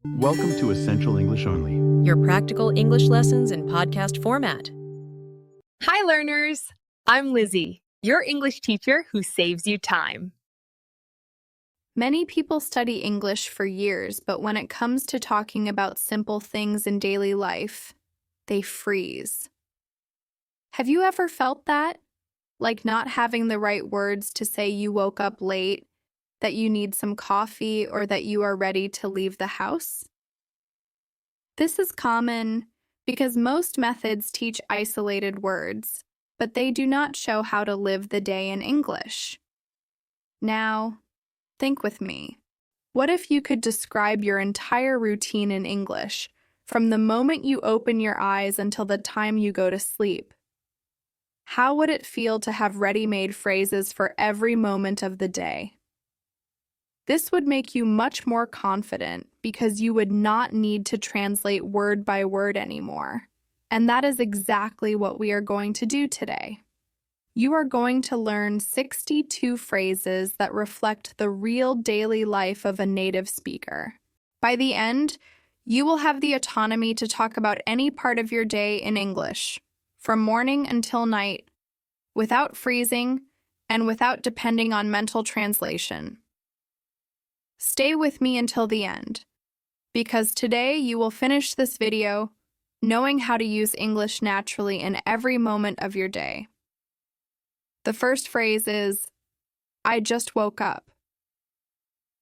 Welcome to Essential English Only. Your practical English lessons in podcast format. Hi, learners! I'm Lizzie, your English teacher who saves you time. Many people study English for years, but when it comes to talking about simple things in daily life, they freeze. Have you ever felt that? Like not having the right words to say you woke up late, that you need some coffee, or that you are ready to leave the house? This is common because most methods teach isolated words, but they do not show how to live the day in English. Now, think with me. What if you could describe your entire routine in English, from the moment you open your eyes until the time you go to sleep? How would it feel to have ready-made phrases for every moment of the day? This would make you much more confident because you would not need to translate word by word anymore. And that is exactly what we are going to do today. You are going to learn 62 phrases that reflect the real daily life of a native speaker. By the end, you will have the autonomy to talk about any part of your day in English, from morning until night, without freezing and without depending on mental translation. Stay with me until the end, because today you will finish this video knowing how to use English naturally in every moment of your day. The first phrase is, I just woke up.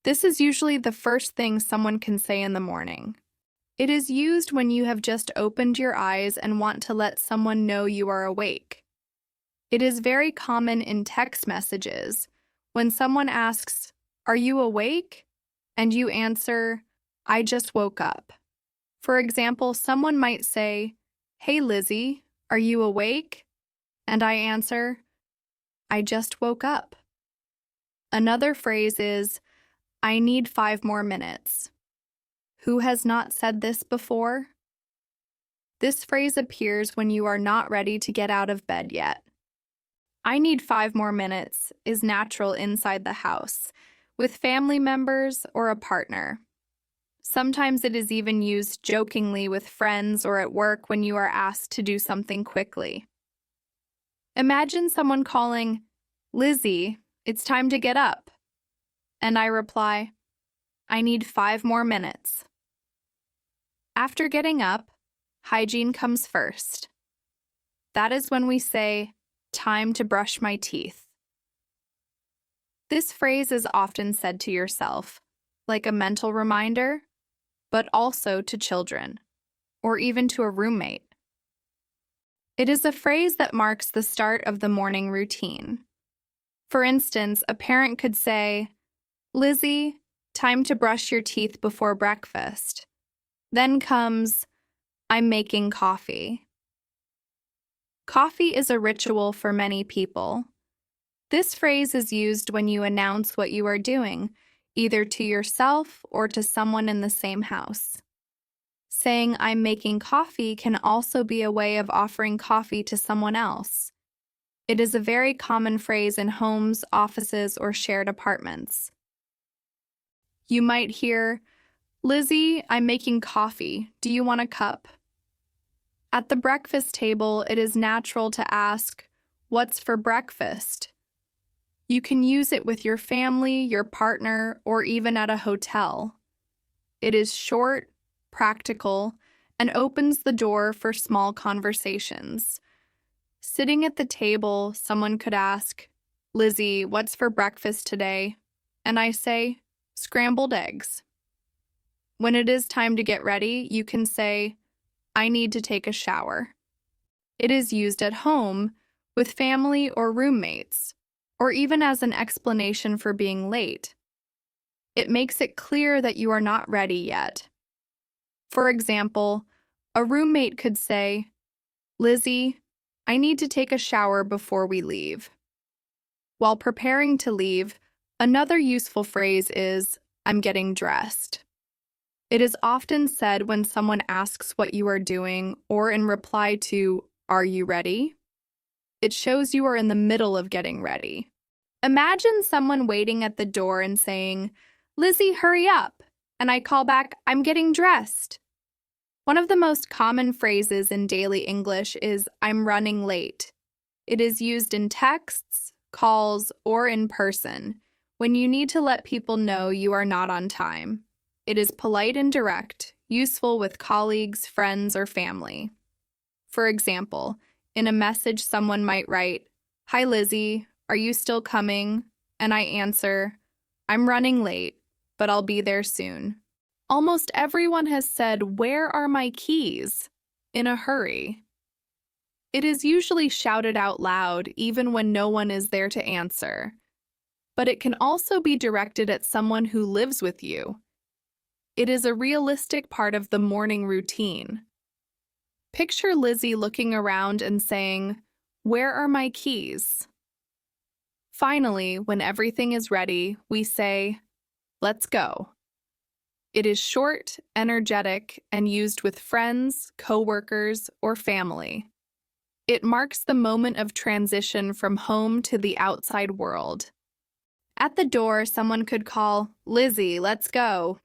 This is usually the first thing someone can say in the morning. It is used when you have just opened your eyes and want to let someone know you are awake. It is very common in text messages when someone asks, "Are you awake?" and you answer, "I just woke up." For example, someone might say, "Hey Lizzie, are you awake?" And I answer, "I just woke up." Another phrase is, I need 5 more minutes. Who has not said this before? This phrase appears when you are not ready to get out of bed yet. I need 5 more minutes is natural inside the house, with family members or a partner. Sometimes it is even used jokingly with friends or at work when you are asked to do something quickly. Imagine someone calling, "Lizzie, it's time to get up." And I reply, "I need 5 more minutes." After getting up, hygiene comes first. That is when we say, "Time to brush my teeth." This phrase is often said to yourself, like a mental reminder, but also to children, or even to a roommate. It is a phrase that marks the start of the morning routine. For instance, a parent could say, "Lizzie, time to brush your teeth before breakfast." Then comes, "I'm making coffee." Coffee is a ritual for many people. This phrase is used when you announce what you are doing, either to yourself or to someone in the same house. Saying "I'm making coffee" can also be a way of offering coffee to someone else. It is a very common phrase in homes, offices, or shared apartments. You might hear, "Lizzie, I'm making coffee. Do you want a cup?" At the breakfast table, it is natural to ask, "What's for breakfast?" You can use it with your family, your partner, or even at a hotel. It is short, practical, and opens the door for small conversations. Sitting at the table, someone could ask, "Lizzie, what's for breakfast today?" And I say, "Scrambled eggs." When it is time to get ready, you can say, "I need to take a shower." It is used at home, with family or roommates, or even as an explanation for being late. It makes it clear that you are not ready yet. For example, a roommate could say, "Lizzie, I need to take a shower before we leave." While preparing to leave, another useful phrase is, "I'm getting dressed." It is often said when someone asks what you are doing or in reply to, "Are you ready?" It shows you are in the middle of getting ready. Imagine someone waiting at the door and saying, "Lizzie, hurry up. and I call back, I'm getting dressed. One of the most common phrases in daily English is, I'm running late. It is used in texts, calls, or in person when you need to let people know you are not on time. It is polite and direct, useful with colleagues, friends, or family. For example, in a message someone might write, Hi Lizzie, are you still coming? And I answer, I'm running late, but I'll be there soon. Almost everyone has said, Where are my keys? In a hurry. It is usually shouted out loud even when no one is there to answer. But it can also be directed at someone who lives with you. It is a realistic part of the morning routine. Picture Lizzie looking around and saying, Where are my keys? Finally, when everything is ready, we say, Let's go. It is short, energetic, and used with friends, coworkers, or family. It marks the moment of transition from home to the outside world. At the door, someone could call, Lizzie, let's go.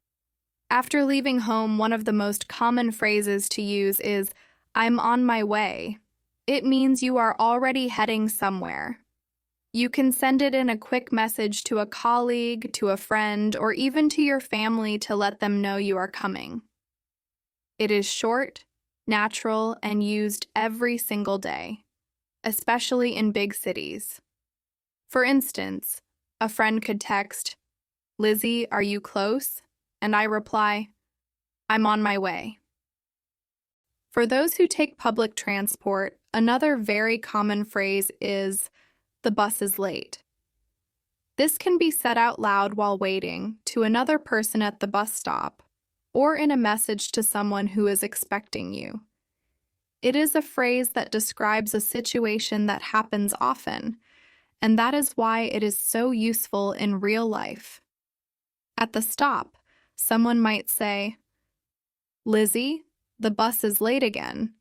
After leaving home, one of the most common phrases to use is, I'm on my way. It means you are already heading somewhere. You can send it in a quick message to a colleague, to a friend, or even to your family to let them know you are coming. It is short, natural, and used every single day, especially in big cities. For instance, a friend could text, Lizzie, are you close? And I reply, I'm on my way. For those who take public transport, another very common phrase is, the bus is late. This can be said out loud while waiting to another person at the bus stop, or in a message to someone who is expecting you. It is a phrase that describes a situation that happens often, and that is why it is so useful in real life. At the stop, someone might say, Lizzie, the bus is late again.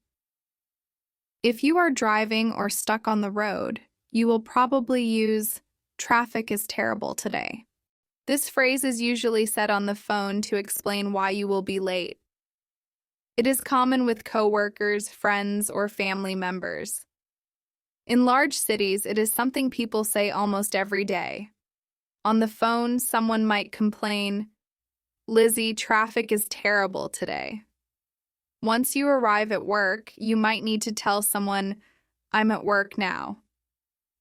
If you are driving or stuck on the road, you will probably use, traffic is terrible today. This phrase is usually said on the phone to explain why you will be late. It is common with coworkers, friends, or family members. In large cities, it is something people say almost every day. On the phone, someone might complain, Lizzie, traffic is terrible today. Once you arrive at work, you might need to tell someone, I'm at work now.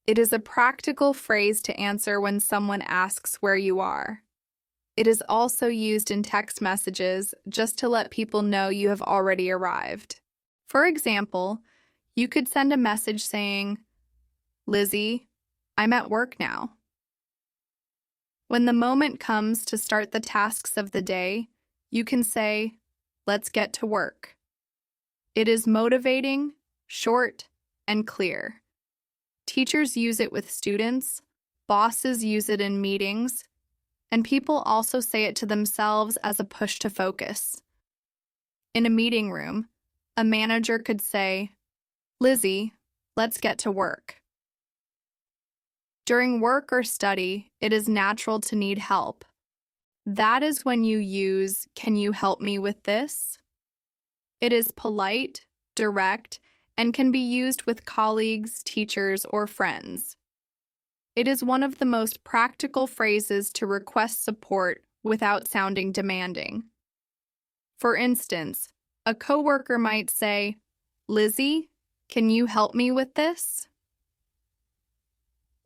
It is a practical phrase to answer when someone asks where you are. It is also used in text messages just to let people know you have already arrived. For example, you could send a message saying, Lizzie, I'm at work now. When the moment comes to start the tasks of the day, you can say, let's get to work. It is motivating, short, and clear. Teachers use it with students, bosses use it in meetings, and people also say it to themselves as a push to focus. In a meeting room, a manager could say, Lizzie, let's get to work. During work or study, it is natural to need help. That is when you use, can you help me with this? It is polite, direct, and can be used with colleagues, teachers, or friends. It is one of the most practical phrases to request support without sounding demanding. For instance, a coworker might say, Lizzie, can you help me with this?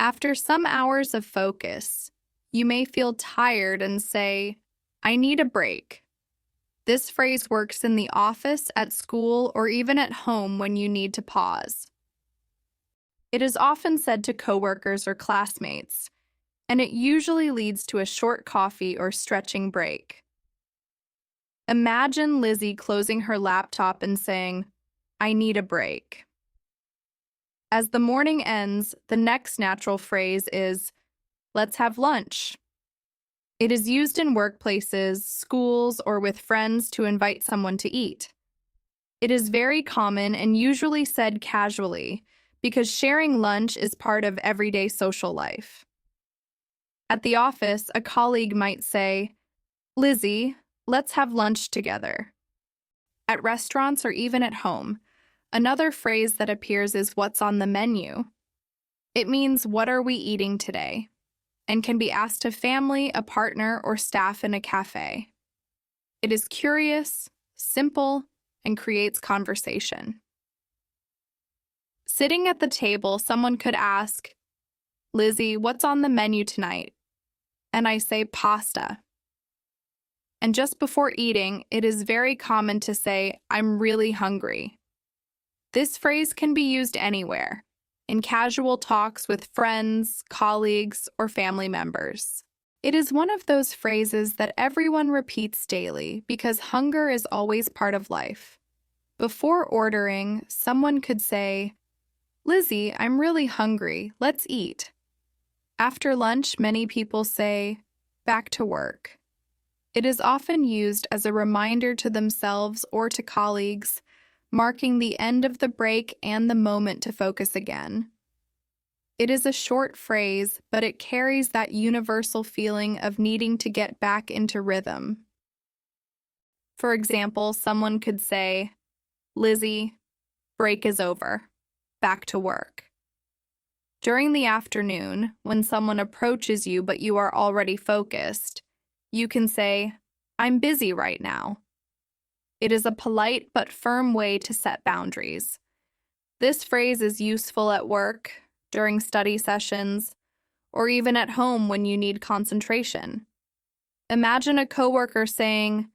After some hours of focus, you may feel tired and say, I need a break. This phrase works in the office, at school, or even at home when you need to pause. It is often said to coworkers or classmates, and it usually leads to a short coffee or stretching break. Imagine Lizzie closing her laptop and saying, I need a break. As the morning ends, the next natural phrase is, let's have lunch. It is used in workplaces, schools, or with friends to invite someone to eat. It is very common and usually said casually because sharing lunch is part of everyday social life. At the office, a colleague might say, Lizzie, let's have lunch together. At restaurants or even at home, another phrase that appears is what's on the menu. It means what are we eating today, and can be asked to family, a partner, or staff in a cafe. It is curious, simple, and creates conversation. Sitting at the table, someone could ask, Lizzie, what's on the menu tonight? And I say pasta. And just before eating, it is very common to say, I'm really hungry. This phrase can be used anywhere, in casual talks with friends, colleagues, or family members. It is one of those phrases that everyone repeats daily because hunger is always part of life. Before ordering, someone could say, Lizzie, I'm really hungry. Let's eat. After lunch, many people say, back to work. It is often used as a reminder to themselves or to colleagues, marking the end of the break and the moment to focus again. It is a short phrase, but it carries that universal feeling of needing to get back into rhythm. For example, someone could say, Lizzie, break is over. Back to work. During the afternoon, when someone approaches you but you are already focused, you can say, I'm busy right now. It is a polite but firm way to set boundaries. This phrase is useful at work, during study sessions, or even at home when you need concentration. Imagine a coworker saying,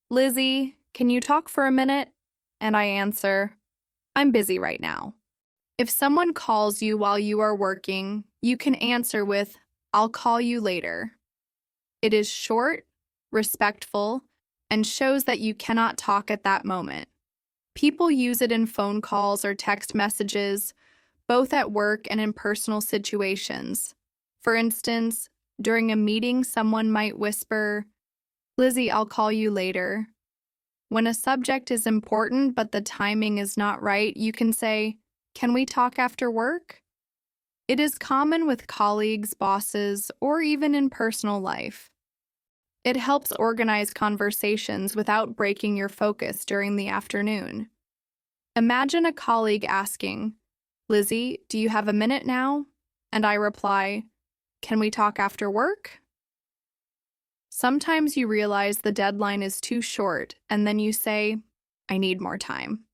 Lizzie, can you talk for a minute? And I answer, I'm busy right now. If someone calls you while you are working, you can answer with, I'll call you later. It is short, respectful, and shows that you cannot talk at that moment. People use it in phone calls or text messages, both at work and in personal situations. For instance, during a meeting, someone might whisper, Lizzie, I'll call you later. When a subject is important but the timing is not right, you can say, can we talk after work? It is common with colleagues, bosses, or even in personal life. It helps organize conversations without breaking your focus during the afternoon. Imagine a colleague asking, Lizzie, do you have a minute now? And I reply, can we talk after work? Sometimes you realize the deadline is too short, and then you say, I need more time.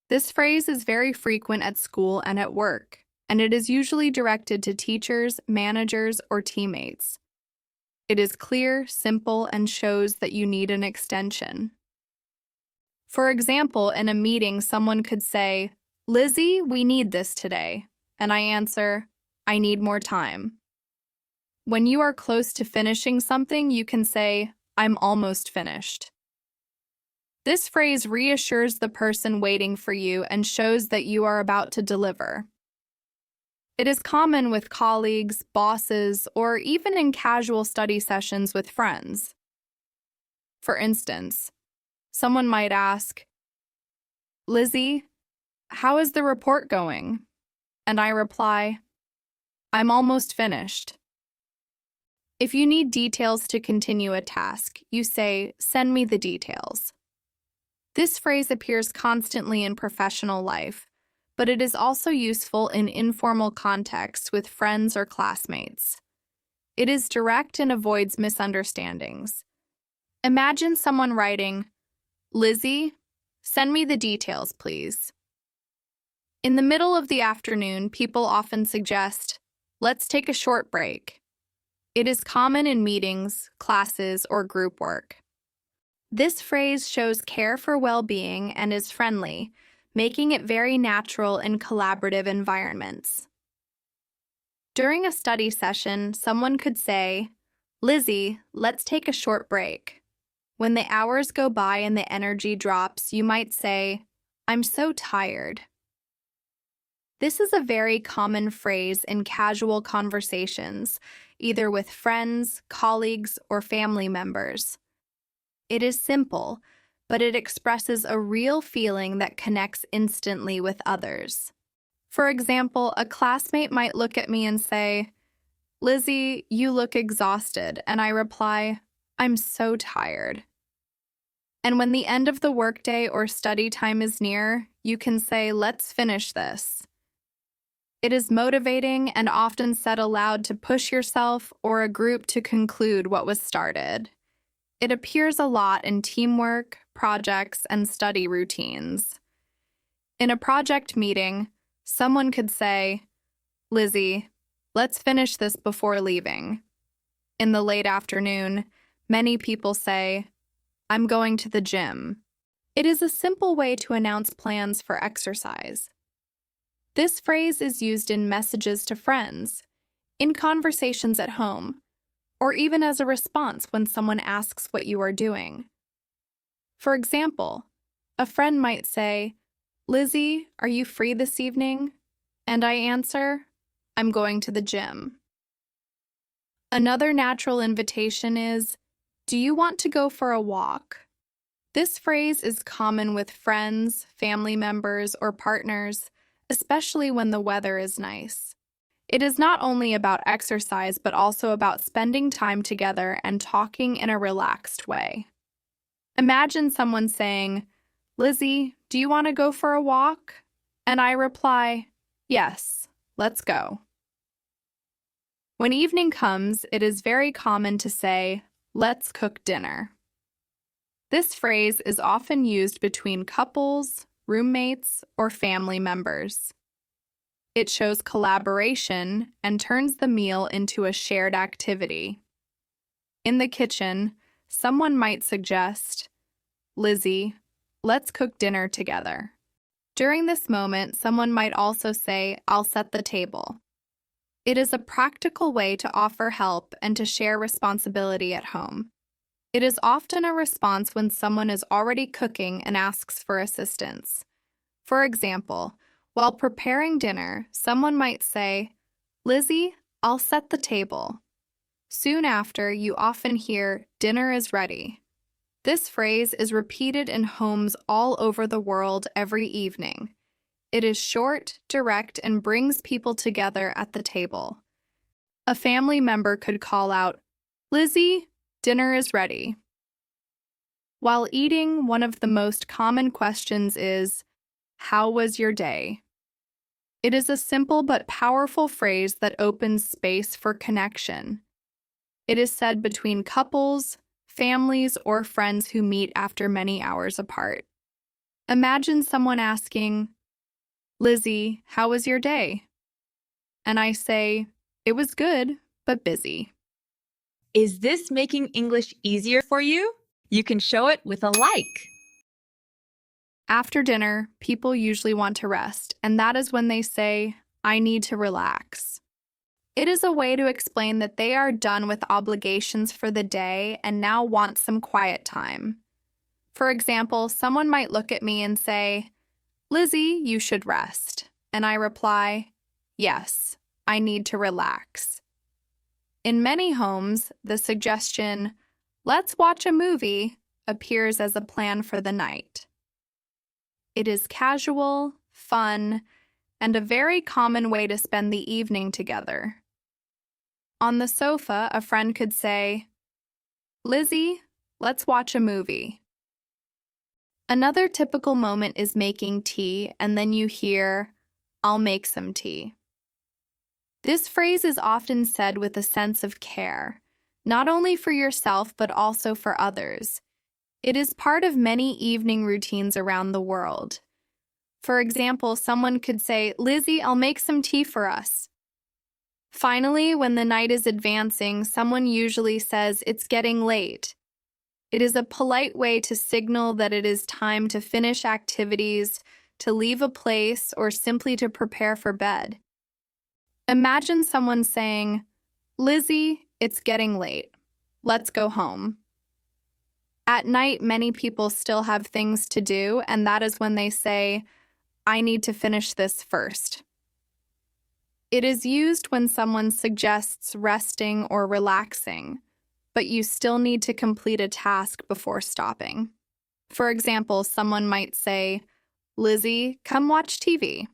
This phrase is very frequent at school and at work, and it is usually directed to teachers, managers, or teammates. It is clear, simple, and shows that you need an extension. For example, in a meeting, someone could say, Lizzie, we need this today. And I answer, I need more time. When you are close to finishing something, you can say, I'm almost finished. This phrase reassures the person waiting for you and shows that you are about to deliver. It is common with colleagues, bosses, or even in casual study sessions with friends. For instance, someone might ask, Lizzie, how is the report going? And I reply, I'm almost finished. If you need details to continue a task, you say, send me the details. This phrase appears constantly in professional life, but it is also useful in informal contexts with friends or classmates. It is direct and avoids misunderstandings. Imagine someone writing, Lizzie, send me the details, please. In the middle of the afternoon, people often suggest, let's take a short break. It is common in meetings, classes, or group work. This phrase shows care for well-being and is friendly, making it very natural in collaborative environments. During a study session, someone could say, Lizzie, let's take a short break. When the hours go by and the energy drops, you might say, I'm so tired. This is a very common phrase in casual conversations, either with friends, colleagues, or family members. It is simple, but it expresses a real feeling that connects instantly with others. For example, a classmate might look at me and say, Lizzie, you look exhausted, and I reply, I'm so tired. And when the end of the workday or study time is near, you can say, let's finish this. It is motivating and often said aloud to push yourself or a group to conclude what was started. It appears a lot in teamwork, projects, and study routines. In a project meeting, someone could say, Lizzie, let's finish this before leaving. In the late afternoon, many people say, I'm going to the gym. It is a simple way to announce plans for exercise. This phrase is used in messages to friends, in conversations at home, or even as a response when someone asks what you are doing. For example, a friend might say, Lizzie, are you free this evening? And I answer, I'm going to the gym. Another natural invitation is, do you want to go for a walk? This phrase is common with friends, family members, or partners, especially when the weather is nice. It is not only about exercise, but also about spending time together and talking in a relaxed way. Imagine someone saying, Lizzie, do you want to go for a walk? And I reply, yes, let's go. When evening comes, it is very common to say, let's cook dinner. This phrase is often used between couples, roommates, or family members. It shows collaboration and turns the meal into a shared activity. In the kitchen, someone might suggest, Lizzie, let's cook dinner together. During this moment, someone might also say, I'll set the table. It is a practical way to offer help and to share responsibility at home. It is often a response when someone is already cooking and asks for assistance. For example, while preparing dinner, someone might say, Lizzie, I'll set the table. Soon after, you often hear, dinner is ready. This phrase is repeated in homes all over the world every evening. It is short, direct, and brings people together at the table. A family member could call out, Lizzie, dinner is ready. While eating, one of the most common questions is, how was your day? It is a simple but powerful phrase that opens space for connection. It is said between couples, families, or friends who meet after many hours apart. Imagine someone asking, Lizzie, how was your day? And I say, it was good, but busy. Is this making English easier for you? You can show it with a like. After dinner, people usually want to rest, and that is when they say, I need to relax. It is a way to explain that they are done with obligations for the day and now want some quiet time. For example, someone might look at me and say, Lizzie, you should rest. And I reply, yes, I need to relax. In many homes, the suggestion, let's watch a movie, appears as a plan for the night. It is casual, fun, and a very common way to spend the evening together. On the sofa, a friend could say, Lizzie, let's watch a movie. Another typical moment is making tea, and then you hear, I'll make some tea. This phrase is often said with a sense of care, not only for yourself but also for others. It is part of many evening routines around the world. For example, someone could say, Lizzie, I'll make some tea for us. Finally, when the night is advancing, someone usually says, it's getting late. It is a polite way to signal that it is time to finish activities, to leave a place, or simply to prepare for bed. Imagine someone saying, Lizzie, it's getting late. Let's go home. At night, many people still have things to do, and that is when they say, I need to finish this first. It is used when someone suggests resting or relaxing, but you still need to complete a task before stopping. For example, someone might say, Lizzie, come watch TV.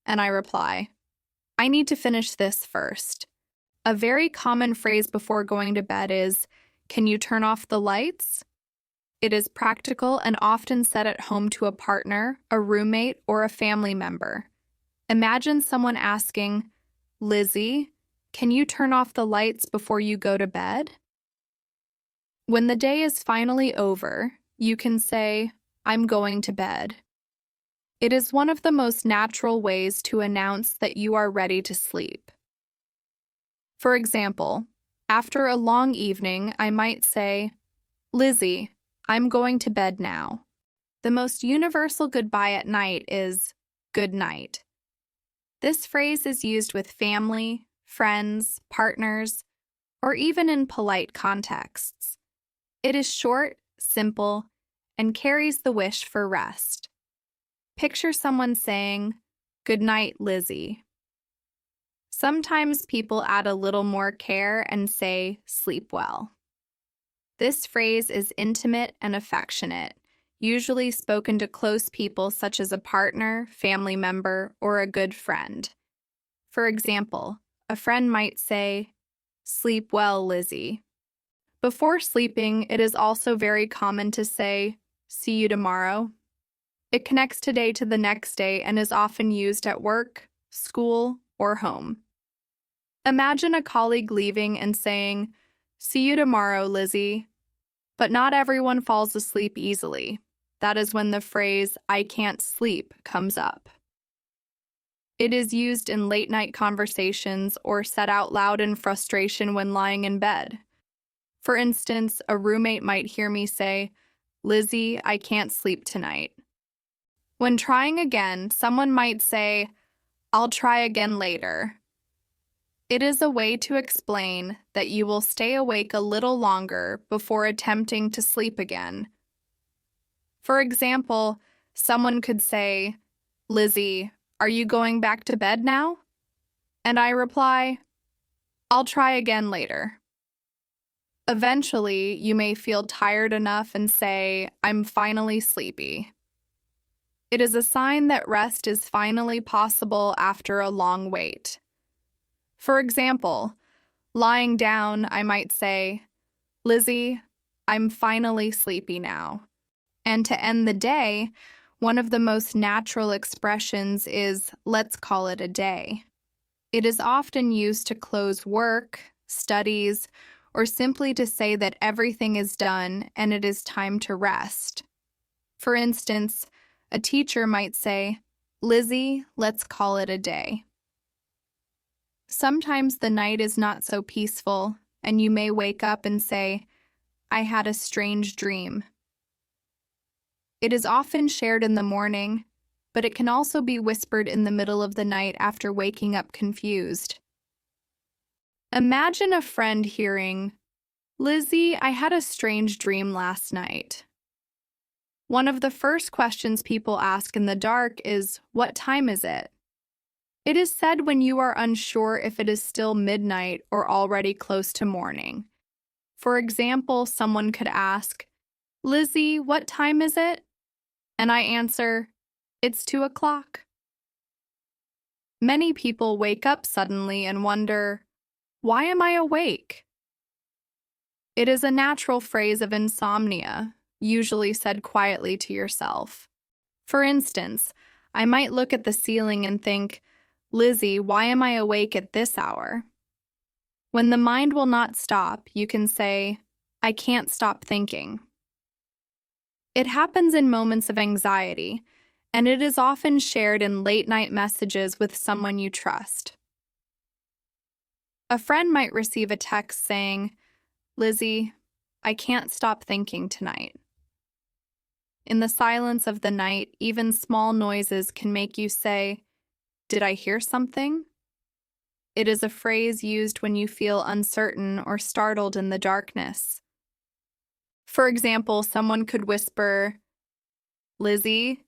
And I reply, I need to finish this first. A very common phrase before going to bed is, can you turn off the lights? It is practical and often said at home to a partner, a roommate, or a family member. Imagine someone asking, Lizzie, can you turn off the lights before you go to bed? When the day is finally over, you can say, I'm going to bed. It is one of the most natural ways to announce that you are ready to sleep. For example, after a long evening, I might say, Lizzie, I'm going to bed now. The most universal goodbye at night is good night. This phrase is used with family, friends, partners, or even in polite contexts. It is short, simple, and carries the wish for rest. Picture someone saying, "Good night, Lizzie." Sometimes people add a little more care and say, "Sleep well." This phrase is intimate and affectionate, usually spoken to close people such as a partner, family member, or a good friend. For example, a friend might say, "Sleep well, Lizzie." Before sleeping, it is also very common to say, "See you tomorrow." It connects today to the next day and is often used at work, school, or home. Imagine a colleague leaving and saying, "See you tomorrow, Lizzie." But not everyone falls asleep easily. That is when the phrase, "I can't sleep," comes up. It is used in late-night conversations or said out loud in frustration when lying in bed. For instance, a roommate might hear me say, "Lizzie, I can't sleep tonight." When trying again, someone might say, "I'll try again later." It is a way to explain that you will stay awake a little longer before attempting to sleep again. For example, someone could say, "Lizzie, are you going back to bed now?" And I reply, "I'll try again later." Eventually, you may feel tired enough and say, "I'm finally sleepy." It is a sign that rest is finally possible after a long wait. For example, lying down, I might say, "Lizzie, I'm finally sleepy now." And to end the day, one of the most natural expressions is, "Let's call it a day." It is often used to close work, studies, or simply to say that everything is done and it is time to rest. For instance, a teacher might say, "Lizzie, let's call it a day." Sometimes the night is not so peaceful, and you may wake up and say, "I had a strange dream." It is often shared in the morning, but it can also be whispered in the middle of the night after waking up confused. Imagine a friend hearing, "Lizzie, I had a strange dream last night." One of the first questions people ask in the dark is, "What time is it?" It is said when you are unsure if it is still midnight or already close to morning. For example, someone could ask, "Lizzie, what time is it?" And I answer, "It's 2 o'clock." Many people wake up suddenly and wonder, "Why am I awake?" It is a natural phrase of insomnia, usually said quietly to yourself. For instance, I might look at the ceiling and think, "Lizzie, why am I awake at this hour?" When the mind will not stop, you can say, "I can't stop thinking." It happens in moments of anxiety, and it is often shared in late-night messages with someone you trust. A friend might receive a text saying, "Lizzie, I can't stop thinking tonight." In the silence of the night, even small noises can make you say, "Did I hear something?" It is a phrase used when you feel uncertain or startled in the darkness. For example, someone could whisper, "Lizzie,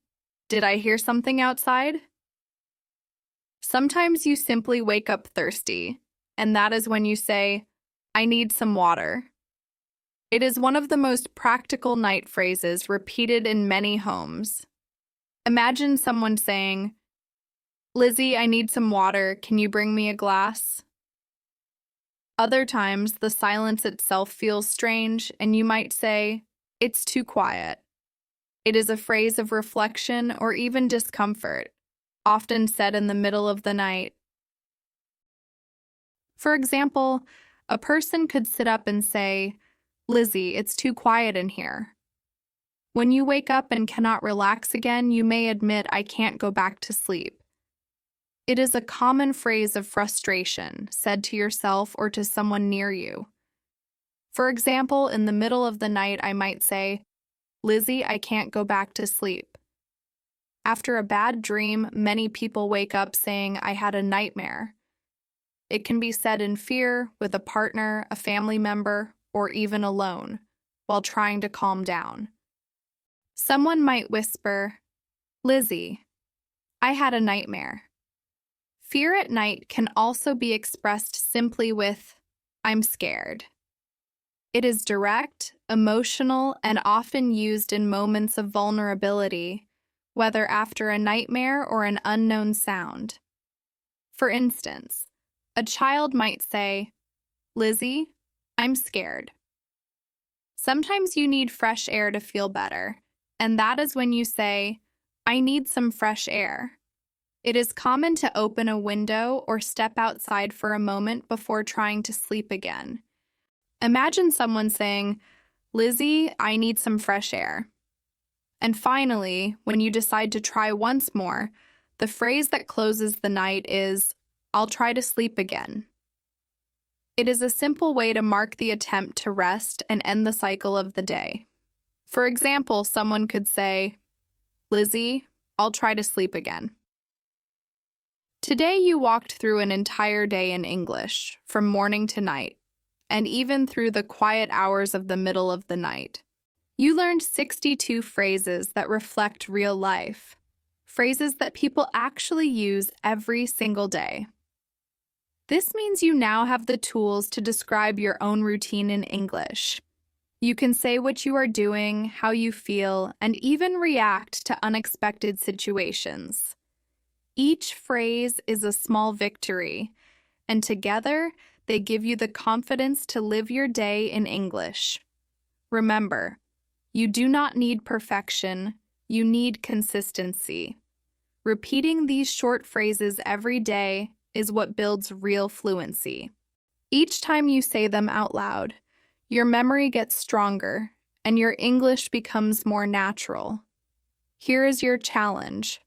did I hear something outside?" Sometimes you simply wake up thirsty, and that is when you say, "I need some water." It is one of the most practical night phrases repeated in many homes. Imagine someone saying, "Lizzie, I need some water. Can you bring me a glass?" Other times, the silence itself feels strange, and you might say, "It's too quiet." It is a phrase of reflection or even discomfort, often said in the middle of the night. For example, a person could sit up and say, "Lizzie, it's too quiet in here." When you wake up and cannot relax again, you may admit, "I can't go back to sleep." It is a common phrase of frustration said to yourself or to someone near you. For example, in the middle of the night, I might say, "Lizzie, I can't go back to sleep." After a bad dream, many people wake up saying, "I had a nightmare." It can be said in fear, with a partner, a family member, or even alone, while trying to calm down. Someone might whisper, "Lizzie, I had a nightmare." Fear at night can also be expressed simply with, "I'm scared." It is direct, emotional, and often used in moments of vulnerability, whether after a nightmare or an unknown sound. For instance, a child might say, "Lizzie, I'm scared." Sometimes you need fresh air to feel better, and that is when you say, "I need some fresh air." It is common to open a window or step outside for a moment before trying to sleep again. Imagine someone saying, "Lizzie, I need some fresh air." And finally, when you decide to try once more, the phrase that closes the night is, "I'll try to sleep again." It is a simple way to mark the attempt to rest and end the cycle of the day. For example, someone could say, "Lizzie, I'll try to sleep again." Today you walked through an entire day in English, from morning to night, and even through the quiet hours of the middle of the night. You learned 62 phrases that reflect real life, phrases that people actually use every single day. This means you now have the tools to describe your own routine in English. You can say what you are doing, how you feel, and even react to unexpected situations. Each phrase is a small victory, and together they give you the confidence to live your day in English. Remember, you do not need perfection, you need consistency. Repeating these short phrases every day is what builds real fluency. Each time you say them out loud, your memory gets stronger and your English becomes more natural. Here is your challenge.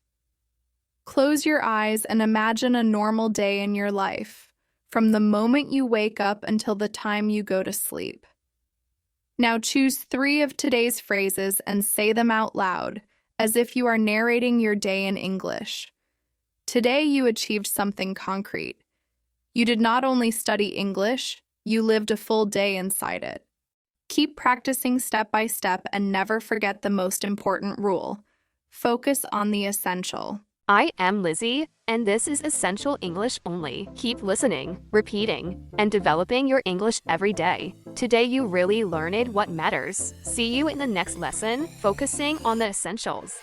Close your eyes and imagine a normal day in your life, from the moment you wake up until the time you go to sleep. Now choose 3 of today's phrases and say them out loud, as if you are narrating your day in English. Today you achieved something concrete. You did not only study English, you lived a full day inside it. Keep practicing step by step and never forget the most important rule. Focus on the essential. I am Lizzie, and this is Essential English Only. Keep listening, repeating, and developing your English every day. Today you really learned what matters. See you in the next lesson, focusing on the essentials.